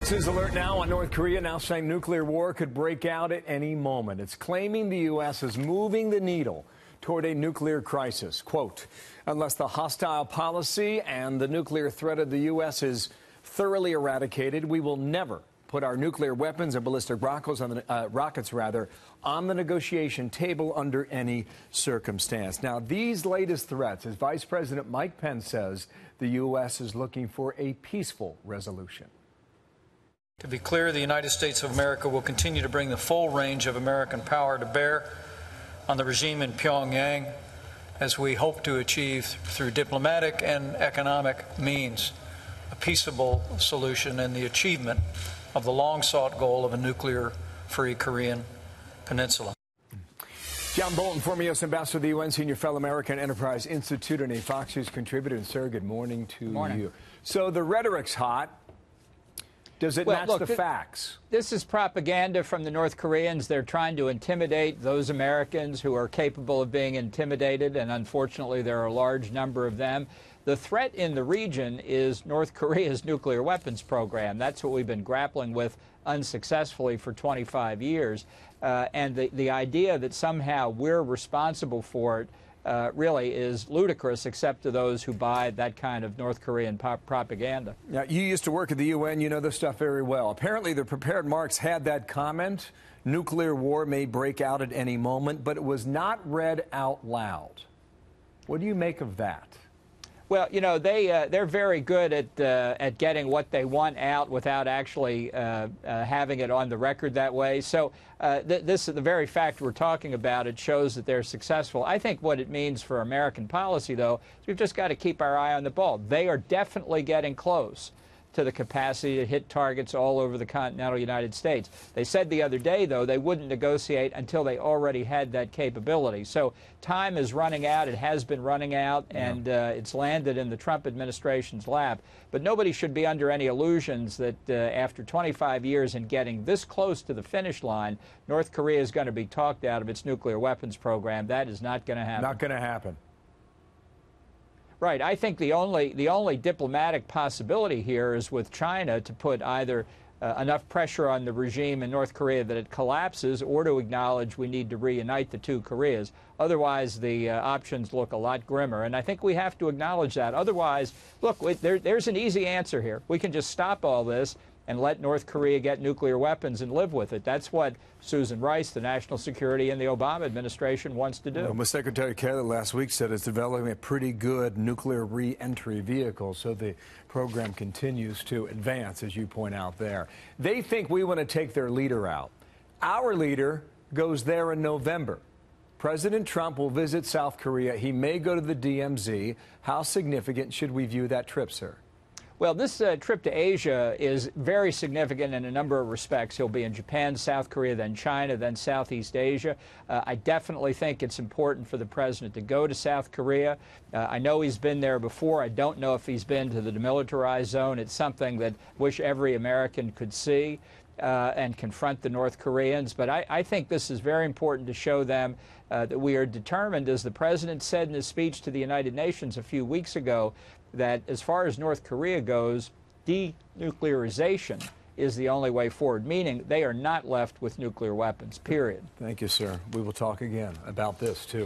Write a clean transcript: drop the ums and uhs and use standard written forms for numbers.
This is alert now on North Korea, now saying nuclear war could break out at any moment. It's claiming the U.S. is moving the needle toward a nuclear crisis. Quote, unless the hostile policy and the nuclear threat of the U.S. is thoroughly eradicated, we will never put our nuclear weapons and ballistic rockets on the negotiation table under any circumstance. Now, these latest threats, as Vice President Mike Pence says, the U.S. is looking for a peaceful resolution. To be clear, the United States of America will continue to bring the full range of American power to bear on the regime in Pyongyang, as we hope to achieve through diplomatic and economic means a peaceable solution and the achievement of the long-sought goal of a nuclear-free Korean peninsula. John Bolton, former U.S. ambassador to the UN, senior fellow American Enterprise Institute, and a Fox News contributor. And, sir, good morning to you. So the rhetoric's hot. Does it match the facts? This is propaganda from the North Koreans. They're trying to intimidate those Americans who are capable of being intimidated, and unfortunately there are a large number of them. The threat in the region is North Korea's nuclear weapons program. That's what we've been grappling with unsuccessfully for 25 years. And the idea that somehow we're responsible for it really is ludicrous, except to those who buy that kind of North Korean propaganda. Now, you used to work at the UN. You know this stuff very well. Apparently, the prepared remarks had that comment, nuclear war may break out at any moment, but it was not read out loud. What do you make of that? Well, you know, they're very good at getting what they want out without actually having it on the record that way. So the very fact we're talking about, it shows that they're successful. I think what it means for American policy, though, is we've just got to keep our eye on the ball. They are definitely getting close to the capacity to hit targets all over the continental United States. They said the other day, though, they wouldn't negotiate until they already had that capability. So time is running out. It has been running out, and it's landed in the Trump administration's lap. But nobody should be under any illusions that after 25 years and getting this close to the finish line, North Korea is going to be talked out of its nuclear weapons program. That is not going to happen. Not going to happen. Right. I think the only diplomatic possibility here is with China to put either enough pressure on the regime in North Korea that it collapses, or to acknowledge we need to reunite the two Koreas. Otherwise, the options look a lot grimmer. And I think we have to acknowledge that. Otherwise, look, there's an easy answer here. We can just stop all this and let North Korea get nuclear weapons and live with it. That's what Susan Rice, the national security in the Obama administration, wants to do. Well, Secretary Kelly last week said it's developing a pretty good nuclear re-entry vehicle, so the program continues to advance, as you point out there. They think we want to take their leader out. Our leader goes there in November. President Trump will visit South Korea. He may go to the DMZ. How significant should we view that trip, sir? Well, this trip to Asia is very significant in a number of respects. He'll be in Japan, South Korea, then China, then Southeast Asia. I definitely think it's important for the president to go to South Korea. I know he's been there before. I don't know if he's been to the demilitarized zone. It's something that I wish every American could see and confront the North Koreans. But I think this is very important to show them that we are determined, as the president said in his speech to the United Nations a few weeks ago, that as far as North Korea goes, denuclearization is the only way forward, meaning they are not left with nuclear weapons, period. Thank you, sir. We will talk again about this, too.